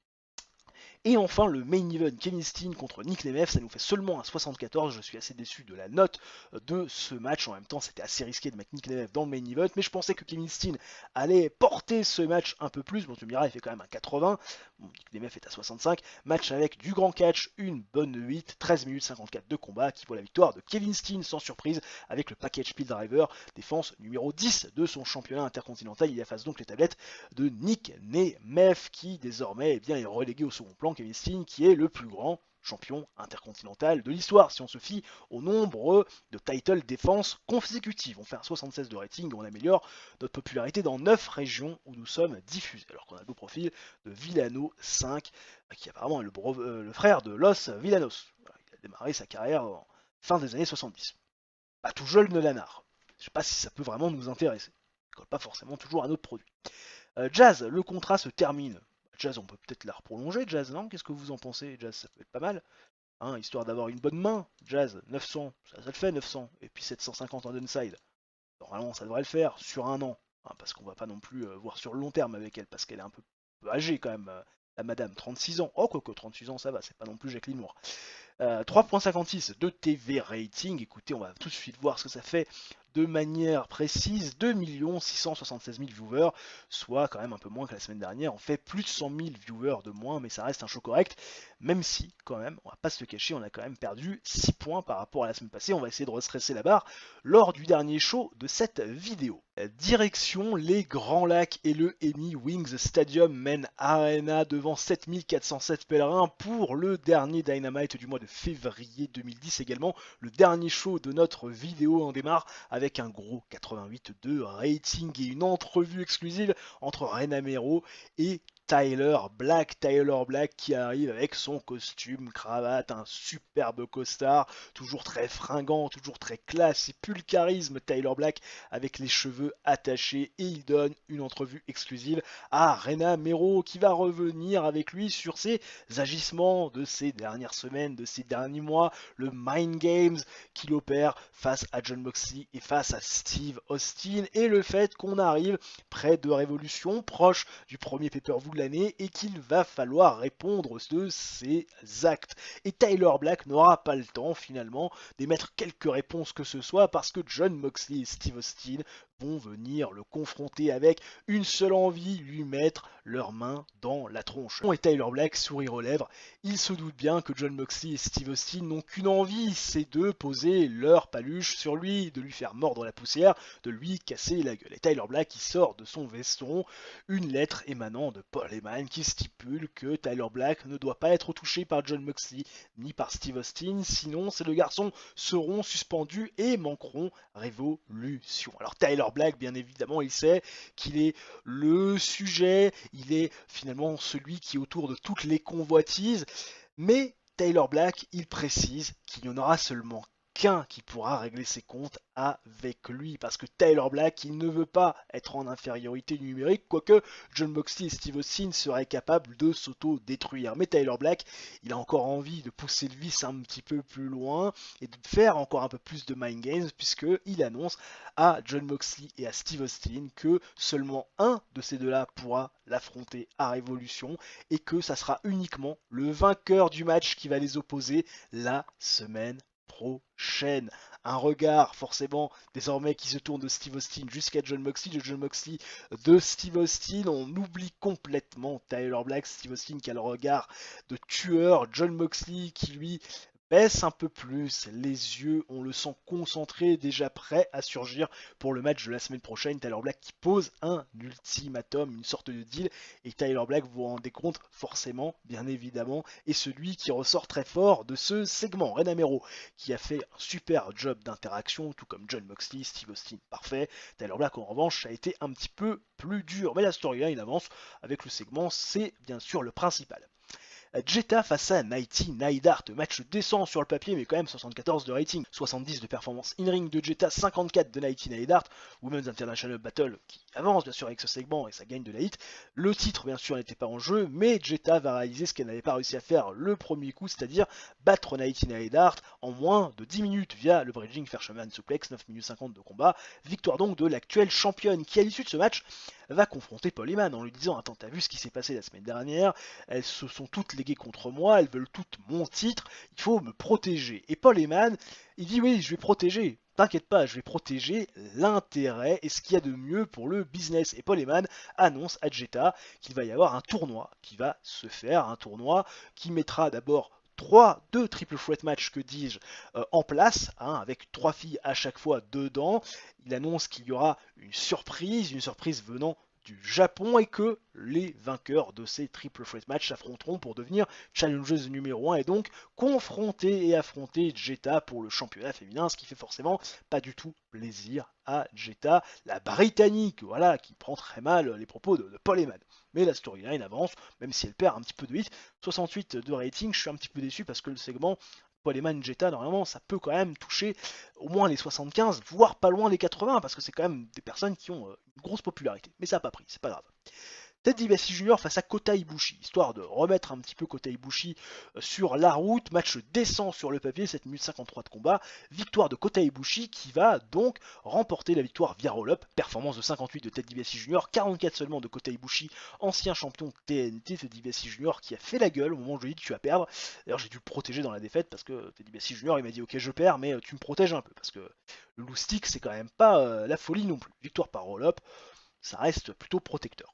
Et enfin, le main event, Kevin Steen contre Nick Nemeth, ça nous fait seulement un 74. Je suis assez déçu de la note de ce match. En même temps, c'était assez risqué de mettre Nick Nemeth dans le main event, mais je pensais que Kevin Steen allait porter ce match un peu plus. Bon, tu me diras, il fait quand même un 80. Bon, Nick Nemeth est à 65. Match avec du grand catch, une bonne 8, 13 minutes 54 de combat qui vaut la victoire de Kevin Steen sans surprise avec le package Peel Driver, défense numéro 10 de son championnat intercontinental. Il efface donc les tablettes de Nick Nemeth qui désormais est relégué au second plan. Kevin Steen qui est le plus grand champion intercontinental de l'histoire, si on se fie au nombre de title défenses consécutives. On fait un 76 de rating, on améliore notre popularité dans 9 régions où nous sommes diffusés, alors qu'on a le beau profil de Villano 5, qui est apparemment le frère de Los Villanos. Voilà, il a démarré sa carrière en fin des années 70. Pas tout jeune de Lanard. Je ne sais pas si ça peut vraiment nous intéresser. Il colle pas forcément toujours à notre produit. Jazz, le contrat se termine. Jazz, on peut peut-être la prolonger, Jazz, non? Qu'est-ce que vous en pensez? Jazz, ça peut être pas mal, hein, histoire d'avoir une bonne main. Jazz, 900, ça le fait 900, et puis 750 en downside. Normalement, ça devrait le faire sur un an, hein, parce qu'on va pas non plus voir sur le long terme avec elle, parce qu'elle est un peu âgée quand même, la madame, 36 ans. Oh, quoique 36 ans, ça va, c'est pas non plus Jacqueline Moore. 3.56 de TV rating, écoutez, on va tout de suite voir ce que ça fait de manière précise, 2 676 000 viewers, soit quand même un peu moins que la semaine dernière. On fait plus de 100 000 viewers de moins, mais ça reste un show correct, même si, quand même, on va pas se le cacher, on a quand même perdu 6 points par rapport à la semaine passée. On va essayer de restresser la barre lors du dernier show de cette vidéo. Direction les Grands Lacs et le Emi Wings Stadium Men Arena devant 7407 pèlerins pour le dernier Dynamite du mois de février 2010 également. Le dernier show de notre vidéo en démarre avec un gros 88 de rating et une entrevue exclusive entre Rena Mero et Tyler Black qui arrive avec son costume, cravate, un superbe costard, toujours très fringant, toujours très classe, il pue le charisme Tyler Black avec les cheveux attachés et il donne une entrevue exclusive à Rena Mero qui va revenir avec lui sur ses agissements de ces dernières semaines, de ces derniers mois, le Mind Games qu'il opère face à Jon Moxley et face à Steve Austin et le fait qu'on arrive près de Révolution, proche du premier pay-per-view de l'année et qu'il va falloir répondre de ses actes. Et Tyler Black n'aura pas le temps finalement d'émettre quelques réponses que ce soit parce que Jon Moxley et Steve Austin vont venir le confronter avec une seule envie, lui mettre leurs mains dans la tronche. Et Tyler Black, sourire aux lèvres, il se doute bien que Jon Moxley et Steve Austin n'ont qu'une envie, c'est de poser leur paluche sur lui, de lui faire mordre la poussière, de lui casser la gueule. Et Tyler Black, il sort de son veston une lettre émanant de Paul Heyman qui stipule que Tyler Black ne doit pas être touché par Jon Moxley ni par Steve Austin, sinon ces deux garçons seront suspendus et manqueront Révolution. Alors Tyler Black, bien évidemment, il sait qu'il est le sujet, il est finalement celui qui est autour de toutes les convoitises, mais Tyler Black, il précise qu'il y en aura seulement qu'un qui pourra régler ses comptes avec lui, parce que Tyler Black, il ne veut pas être en infériorité numérique, quoique Jon Moxley et Steve Austin seraient capables de s'auto-détruire. Mais Tyler Black, il a encore envie de pousser le vice un petit peu plus loin et de faire encore un peu plus de mind games, puisqu'il annonce à Jon Moxley et à Steve Austin que seulement un de ces deux-là pourra l'affronter à Révolution et que ça sera uniquement le vainqueur du match qui va les opposer la semaine prochaine. Un regard forcément désormais qui se tourne de Steve Austin jusqu'à Jon Moxley, de Jon Moxley de Steve Austin. On oublie complètement Tyler Black, Steve Austin qui a le regard de tueur, Jon Moxley qui lui baisse un peu plus les yeux, on le sent concentré, déjà prêt à surgir pour le match de la semaine prochaine. Tyler Black qui pose un ultimatum, une sorte de deal, et Tyler Black, vous vous rendez compte, forcément, bien évidemment, est celui qui ressort très fort de ce segment. Rena Mero qui a fait un super job d'interaction, tout comme Jon Moxley, Steve Austin, parfait. Tyler Black en revanche, ça a été un petit peu plus dur, mais la storyline avance avec le segment, c'est bien sûr le principal. Jetta face à Nighty Neidhart, match décent sur le papier mais quand même 74 de rating, 70 de performance in-ring de Jetta, 54 de Nighty Neidhart, Women's International Battle qui avance bien sûr avec ce segment et ça gagne de la hit. Le titre bien sûr n'était pas en jeu mais Jetta va réaliser ce qu'elle n'avait pas réussi à faire le premier coup, c'est-à-dire battre Nighty Neidhart en moins de 10 minutes via le bridging Fisherman Suplex, 9 minutes 50 de combat, victoire donc de l'actuelle championne qui à l'issue de ce match va confronter Paul Heyman en lui disant attends t'as vu ce qui s'est passé la semaine dernière, elles se sont toutes léguées contre moi, elles veulent toutes mon titre, il faut me protéger. Et Paul Heyman, il dit oui je vais protéger, t'inquiète pas, je vais protéger l'intérêt et ce qu'il y a de mieux pour le business. Et Paul Heyman annonce à Jetta qu'il va y avoir un tournoi qui va se faire, un tournoi qui mettra d'abord deux triple threat match, que dis-je, en place, hein, avec 3 filles à chaque fois dedans. Il annonce qu'il y aura une surprise venant du Japon et que les vainqueurs de ces triple threat match s'affronteront pour devenir challengers numéro 1 et donc confronter et affronter Jetta pour le championnat féminin, ce qui fait forcément pas du tout plaisir à Jetta, la Britannique, voilà, qui prend très mal les propos de Paul Heyman. Mais la storyline avance, même si elle perd un petit peu de hit, 68 de rating, je suis un petit peu déçu parce que le segment Paul Heyman Jetta, normalement, ça peut quand même toucher au moins les 75, voire pas loin les 80, parce que c'est quand même des personnes qui ont une grosse popularité. Mais ça n'a pas pris, c'est pas grave. Ted DiBiase Jr. face à Kota Ibushi, histoire de remettre un petit peu Kota Ibushi sur la route, match décent sur le papier, 7 minutes 53 de combat, victoire de Kota Ibushi qui va donc remporter la victoire via roll-up, performance de 58 de Ted DiBiase Jr., 44 seulement de Kota Ibushi, ancien champion TNT, Ted DiBiase Jr. qui a fait la gueule au moment où je lui ai dit tu vas perdre, d'ailleurs j'ai dû le protéger dans la défaite parce que Ted DiBiase Jr. il m'a dit ok je perds mais tu me protèges un peu, parce que le loose stick c'est quand même pas la folie non plus, victoire par roll-up, ça reste plutôt protecteur.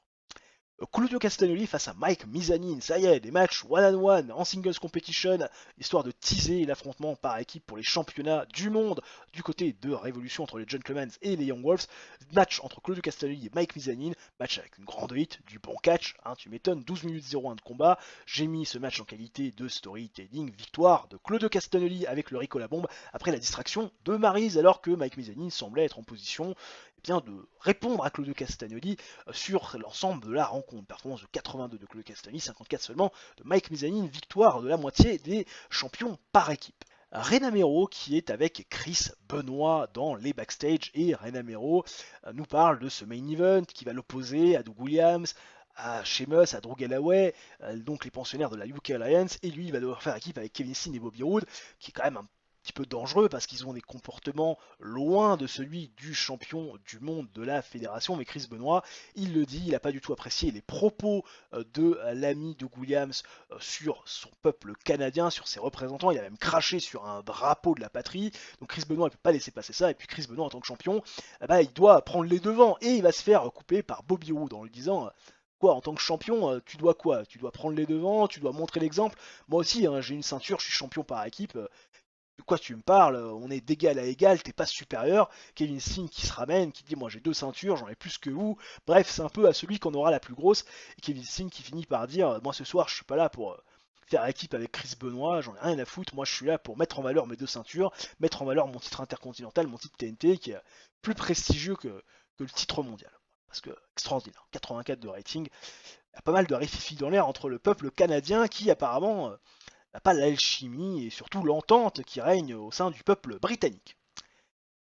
Claudio Castagnoli face à Mike Mizanin, ça y est, des matchs one-on-one en singles competition, histoire de teaser l'affrontement par équipe pour les championnats du monde du côté de Révolution entre les Gentlemen et les Young Wolves. Match entre Claudio Castagnoli et Mike Mizanin, match avec une grande hit, du bon catch, hein, tu m'étonnes, 12 minutes 01 de combat. J'ai mis ce match en qualité de storytelling, victoire de Claudio Castagnoli avec le Rico la bombe après la distraction de Maryse alors que Mike Mizanin semblait être en position bien de répondre à Claudio Castagnoli sur l'ensemble de la rencontre. Performance de 82 de Claudio Castagnoli, 54 seulement de Mike Mizanin, victoire de la moitié des champions par équipe. Renamero qui est avec Chris Benoit dans les backstage, et Renamero nous parle de ce main event qui va l'opposer à Doug Williams, à Sheamus, à Drew Galloway, donc les pensionnaires de la UK Alliance, et lui il va devoir faire équipe avec Kevin Steen et Bobby Roode, qui est quand même un petit peu dangereux parce qu'ils ont des comportements loin de celui du champion du monde de la fédération. Mais Chris Benoit, il le dit, il n'a pas du tout apprécié les propos de l'ami Doug Williams sur son peuple canadien, sur ses représentants. Il a même craché sur un drapeau de la patrie. Donc Chris Benoit ne peut pas laisser passer ça. Et puis Chris Benoit en tant que champion, il doit prendre les devants, et il va se faire couper par Bobby Roode en lui disant quoi, en tant que champion, tu dois quoi? Tu dois prendre les devants, tu dois montrer l'exemple. Moi aussi, hein, j'ai une ceinture, je suis champion par équipe. De quoi tu me parles? On est d'égal à égal, t'es pas supérieur. Kevin Steen qui se ramène, qui dit moi j'ai 2 ceintures, j'en ai plus que vous. Bref, c'est un peu à celui qu'on aura la plus grosse. Et Kevin Steen qui finit par dire moi ce soir je suis pas là pour faire équipe avec Chris Benoit, j'en ai rien à foutre. Moi je suis là pour mettre en valeur mes 2 ceintures, mettre en valeur mon titre intercontinental, mon titre TNT qui est plus prestigieux que le titre mondial. Parce que extraordinaire, 84 de rating. Il y a pas mal de rififi dans l'air entre le peuple canadien qui apparemment n'a pas l'alchimie et surtout l'entente qui règne au sein du peuple britannique.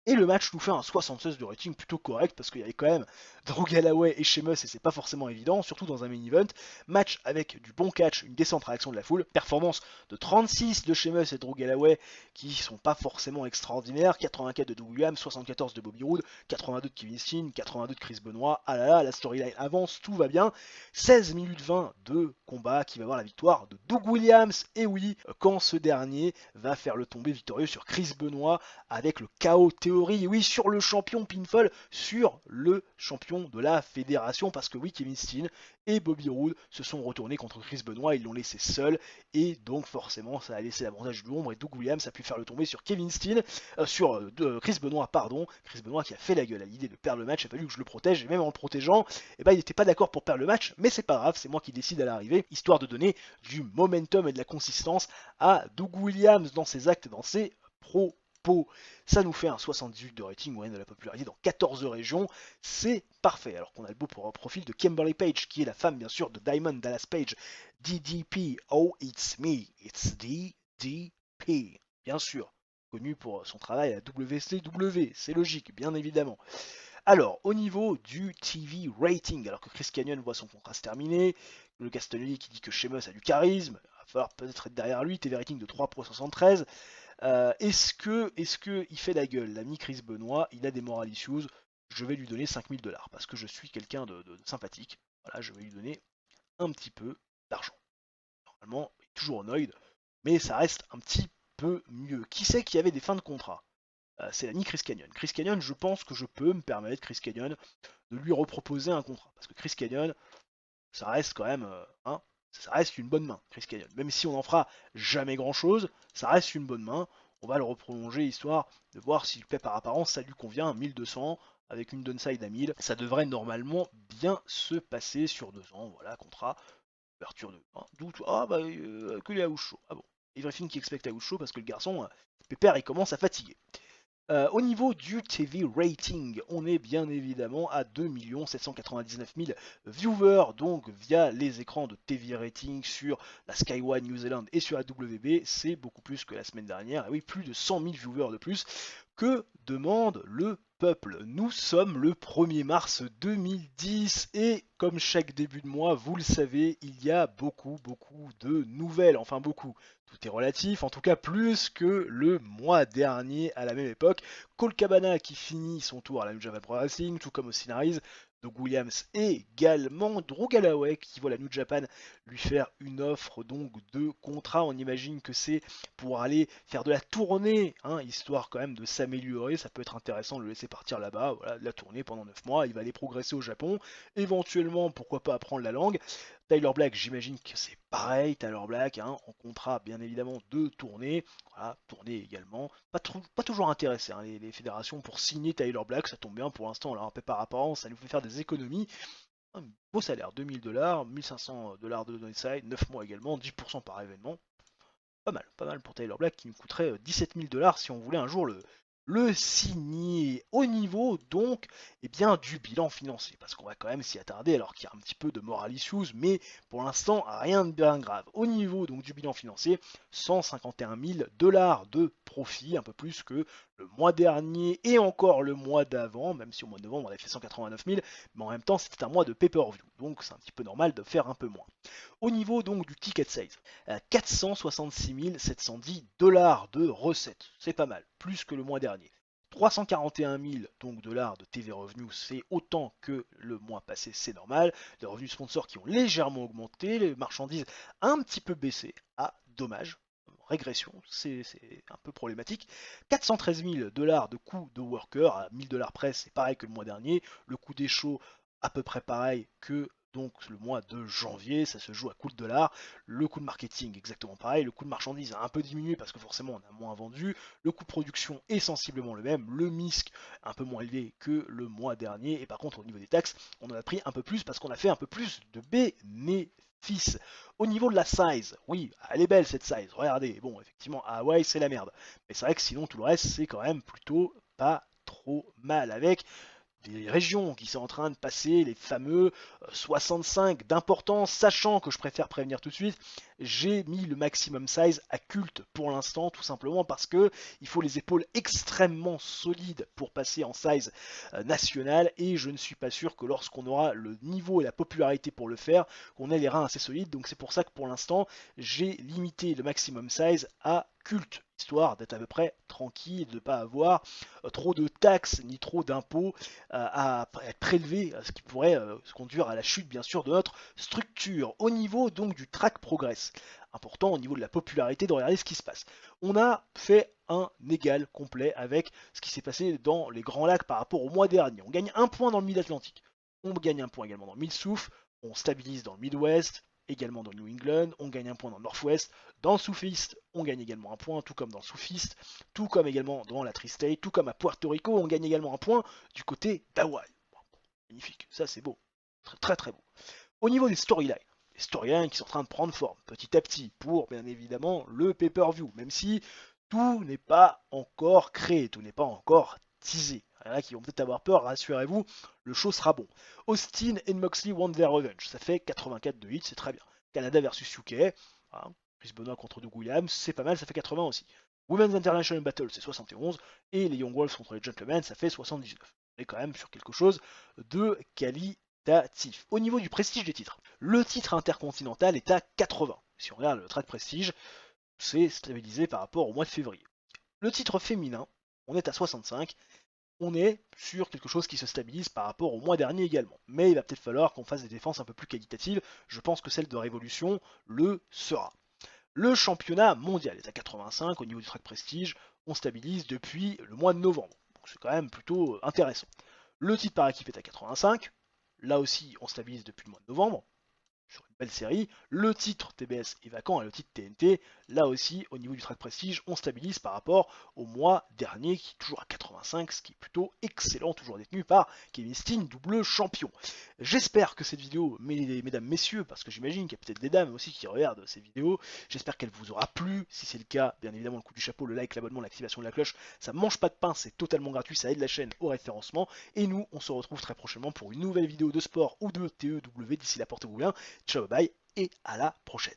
Et le match nous fait un 76 de rating plutôt correct parce qu'il y avait quand même Drew Galloway et Sheamus et c'est pas forcément évident, surtout dans un main event. Match avec du bon catch, une décente réaction de la foule. Performance de 36 de Sheamus et Drew Galloway qui sont pas forcément extraordinaires. 84 de Doug Williams, 74 de Bobby Roode, 82 de Kevin Steen, 82 de Chris Benoit. Ah là là, la storyline avance, tout va bien. 16 minutes 20 de combat qui va voir la victoire de Doug Williams. Et oui, quand ce dernier va faire le tomber victorieux sur Chris Benoit avec le KO théorique. Oui, sur le champion pinfall, sur le champion de la fédération, parce que oui, Kevin Steen et Bobby Roode se sont retournés contre Chris Benoit, ils l'ont laissé seul, et donc forcément ça a laissé l'avantage de l'ombre, et Doug Williams a pu faire le tomber sur Kevin Steen, sur Chris Benoit, pardon, Chris Benoit qui a fait la gueule à l'idée de perdre le match, il a fallu que je le protège, et même en le protégeant, il n'était pas d'accord pour perdre le match, mais c'est pas grave, c'est moi qui décide à l'arrivée, histoire de donner du momentum et de la consistance à Doug Williams dans ses actes, dans ses propos. Ça nous fait un 78 de rating moyenne de la popularité dans 14 régions, c'est parfait. Alors qu'on a le beau profil de Kimberly Page, qui est la femme bien sûr de Diamond Dallas Page, DDP, oh it's me, it's DDP, bien sûr, connu pour son travail à la WCW, c'est logique, bien évidemment. Alors, au niveau du TV rating, alors que Chris Canyon voit son contrat se terminer, le Castagnoli qui dit que Sheamus a du charisme, il va falloir peut-être être derrière lui, TV rating de 3,73. Est-ce que il fait la gueule, l'ami Chris Benoit, il a des moral issues, je vais lui donner 5000 $ parce que je suis quelqu'un de sympathique. Voilà, je vais lui donner un petit peu d'argent. Normalement, il est toujours annoyed, mais ça reste un petit peu mieux. Qui sait qu'il y avait des fins de contrat? C'est l'ami Chris Canyon. Chris Canyon, je pense que je peux me permettre, Chris Canyon, de lui reproposer un contrat. Parce que Chris Canyon, ça reste quand même, ça reste une bonne main, Chris Canyon. Même si on n'en fera jamais grand chose, ça reste une bonne main. On va le reprolonger histoire de voir si le paie par apparence ça lui convient. 1200 avec une downside à 1000. Ça devrait normalement bien se passer sur 2 ans. Voilà, contrat, ouverture de. D'où que les house show. Ah bon. Everything qui expecte house show parce que le garçon, Pépère, il commence à fatiguer. Au niveau du TV rating, on est bien évidemment à 2 799 000 viewers, donc via les écrans de TV rating sur la Sky One New Zealand et sur la WB, c'est beaucoup plus que la semaine dernière, et oui, plus de 100 000 viewers de plus. Que demande le peuple? Nous sommes le 1er mars 2010 et comme chaque début de mois, vous le savez, il y a beaucoup de nouvelles, enfin beaucoup. Tout est relatif, en tout cas plus que le mois dernier à la même époque. Colt Cabana qui finit son tour à la New Japan Pro Wrestling, tout comme au Scénarise. Doug Williams et également Drew Galloway qui voit la New Japan lui faire une offre donc de contrat. On imagine que c'est pour aller faire de la tournée, histoire quand même de s'améliorer. Ça peut être intéressant de le laisser partir là-bas, voilà, de la tournée pendant 9 mois. Il va aller progresser au Japon, éventuellement pourquoi pas apprendre la langue. Tyler Black, j'imagine que c'est pareil, Tyler Black, en contrat bien évidemment de tournée, voilà, tournée également, pas toujours intéressé, les fédérations pour signer Tyler Black, ça tombe bien pour l'instant, on leur paie par apparence, ça nous fait faire des économies, un beau salaire, 2000 $, 1500 $ de downside, 9 mois également, 10% par événement, pas mal pour Tyler Black qui nous coûterait 17 000 $ si on voulait un jour le signer au niveau donc du bilan financier, parce qu'on va quand même s'y attarder alors qu'il y a un petit peu de moral issues, mais pour l'instant rien de bien grave. Au niveau donc du bilan financier, 151 000 $ de profit, un peu plus que le mois dernier et encore le mois d'avant, même si au mois de novembre on avait fait 189 000, mais en même temps c'était un mois de pay-per-view, donc c'est un petit peu normal de faire un peu moins. Au niveau donc du ticket size, 466 710 $ de recettes, c'est pas mal, plus que le mois dernier. 341 000 donc dollars de TV revenus, c'est autant que le mois passé, c'est normal. Les revenus sponsors qui ont légèrement augmenté, les marchandises un petit peu baissé. Ah, dommage, régression, c'est un peu problématique. 413 000 $ de coût de worker, à 1000 $ près, c'est pareil que le mois dernier. Le coût des shows, à peu près pareil que donc le mois de janvier, ça se joue à coût de dollars. Le coût de marketing, exactement pareil. Le coût de marchandise a un peu diminué parce que forcément on a moins vendu. Le coût de production est sensiblement le même. Le MISC un peu moins élevé que le mois dernier. Et par contre, au niveau des taxes, on en a pris un peu plus parce qu'on a fait un peu plus de bénéfices. Au niveau de la size, oui, elle est belle cette size. Regardez, bon, effectivement, à Hawaï, c'est la merde. Mais c'est vrai que sinon, tout le reste, c'est quand même plutôt pas trop mal avec des régions qui sont en train de passer les fameux 65 d'importance, sachant que je préfère prévenir tout de suite, j'ai mis le maximum size à culte pour l'instant, tout simplement parce que il faut les épaules extrêmement solides pour passer en size national, et je ne suis pas sûr que lorsqu'on aura le niveau et la popularité pour le faire, qu'on ait les reins assez solides, donc c'est pour ça que pour l'instant, j'ai limité le maximum size à culte, histoire d'être à peu près tranquille, de ne pas avoir trop de taxes ni trop d'impôts à être prélevés, ce qui pourrait se conduire à la chute bien sûr de notre structure. Au niveau donc du track progress, important au niveau de la popularité de regarder ce qui se passe. On a fait un égal complet avec ce qui s'est passé dans les Grands Lacs par rapport au mois dernier. On gagne un point dans le Mid-Atlantique, on gagne un point également dans le Mid-South, on stabilise dans le Midwest, également dans le New England, on gagne un point dans le Northwest, dans le Southeast, on gagne également un point, tout comme dans le Southeast, tout comme également dans la Tri-State, tout comme à Puerto Rico, on gagne également un point du côté d'Hawaï. Bon, magnifique, ça c'est beau, très très très beau. Au niveau des storylines, les storylines qui sont en train de prendre forme petit à petit pour bien évidemment le pay-per-view, même si tout n'est pas encore créé, tout n'est pas encore teasé. Il y en a qui vont peut-être avoir peur, rassurez-vous, le show sera bon. Austin et Moxley want their revenge, ça fait 84 de hits, c'est très bien. Canada versus UK, hein, Chris Benoit contre Doug Williams, c'est pas mal, ça fait 80 aussi. Women's International Battle, c'est 71, et les Young Wolves contre les Gentlemen, ça fait 79. On est quand même sur quelque chose de qualitatif. Au niveau du prestige des titres, le titre intercontinental est à 80. Si on regarde le track prestige, c'est stabilisé par rapport au mois de février. Le titre féminin, on est à 65. On est sur quelque chose qui se stabilise par rapport au mois dernier également. Mais il va peut-être falloir qu'on fasse des défenses un peu plus qualitatives. Je pense que celle de Révolution le sera. Le championnat mondial est à 85 au niveau du track prestige. On stabilise depuis le mois de novembre. Donc c'est quand même plutôt intéressant. Le titre par équipe est à 85. Là aussi, on stabilise depuis le mois de novembre sur une belle série. Le titre TBS est vacant et le titre TNT, là aussi, au niveau du track prestige, on stabilise par rapport au mois dernier, qui est toujours à 85, ce qui est plutôt excellent, toujours détenu par Kevin Steen, double champion. J'espère que cette vidéo, mesdames, messieurs, parce que j'imagine qu'il y a peut-être des dames aussi qui regardent ces vidéos, j'espère qu'elle vous aura plu. Si c'est le cas, bien évidemment, le coup du chapeau, le like, l'abonnement, l'activation de la cloche, ça mange pas de pain, c'est totalement gratuit, ça aide la chaîne au référencement. Et nous, on se retrouve très prochainement pour une nouvelle vidéo de sport ou de TEW. D'ici là, portez-vous bien. Ciao, bye et à la prochaine.